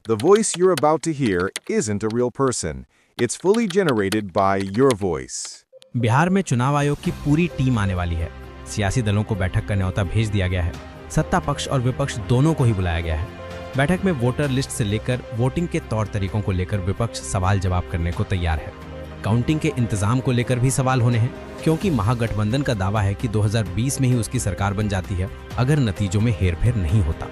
The voice you're about to hear isn't a real person. It's fully generated by your voice. Bihar में चुनाव आयोग की पूरी team आने वाली है। सियासी दलों को बैठक का न्योता भेज दिया गया है। सत्ता पक्ष और विपक्ष दोनों को ही बुलाया गया है। बैठक में वोटर लिस्ट से लेकर वोटिंग के तौर तरीकों को लेकर विपक्ष सवाल जवाब करने को तैयार है। काउंटिंग के इंतजाम को लेकर भी सवाल होने हैं, क्योंकि महागठबंधन का दावा है कि 2020 में ही उसकी सरकार बन जाती है अगर नतीजों में हेरफेर नहीं होता।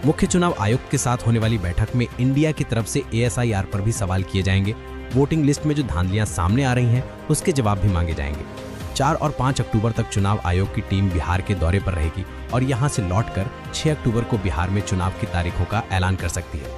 मुख्य चुनाव आयुक्त के साथ होने वाली बैठक में इंडिया की तरफ से ASIR पर भी सवाल किए जाएंगे। वोटिंग लिस्ट में जो धांधलियां सामने आ रही हैं उसके जवाब भी मांगे जाएंगे। 4 और 5 अक्टूबर तक चुनाव आयोग की टीम बिहार के दौरे पर रहेगी और यहां से लौटकर 6 अक्टूबर को बिहार में चुनाव की तारीखों का ऐलान कर सकती है।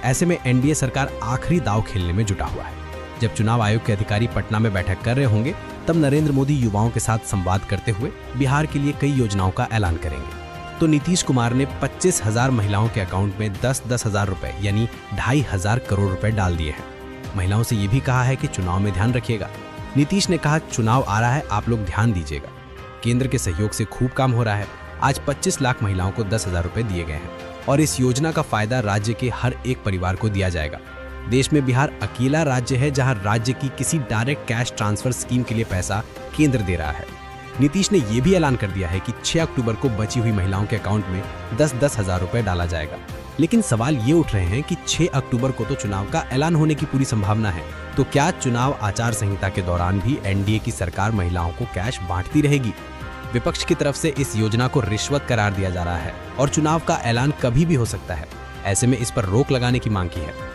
ऐसे में NDA सरकार आखिरी दांव खेलने में जुटा हुआ है। जब चुनाव आयोग के अधिकारी पटना में बैठक कर रहे होंगे तब नरेंद्र मोदी युवाओं के साथ संवाद करते हुए बिहार के लिए कई योजनाओं का ऐलान करेंगे। तो नीतीश कुमार ने 25,000 महिलाओं के अकाउंट में 10-10 हजार रुपए यानी 2,500 करोड़ रुपए डाल दिए हैं। महिलाओं से ये भी कहा है कि चुनाव में ध्यान रखिएगा। नीतीश ने कहा, चुनाव आ रहा है, आप लोग ध्यान दीजिएगा। केंद्र के सहयोग से खूब काम हो रहा है। आज 25 लाख महिलाओं को 10,000 रुपए दिए गए हैं और इस योजना का फायदा राज्य के हर एक परिवार को दिया जाएगा। देश में बिहार अकेला राज्य है जहां राज्य की किसी डायरेक्ट कैश ट्रांसफर स्कीम के लिए पैसा केंद्र दे रहा है। नीतीश ने यह भी ऐलान कर दिया है कि 6 अक्टूबर को बची हुई महिलाओं के अकाउंट में 10-10 हजार रुपए डाला जाएगा। लेकिन सवाल ये उठ रहे हैं कि 6 अक्टूबर को तो चुनाव का ऐलान होने की पूरी संभावना है, तो क्या चुनाव आचार संहिता के दौरान भी NDA की सरकार महिलाओं को कैश बांटती रहेगी? विपक्ष की तरफ से इस योजना को रिश्वत करार दिया जा रहा है और चुनाव का ऐलान कभी भी हो सकता है। ऐसे में इस पर रोक लगाने की मांग की है।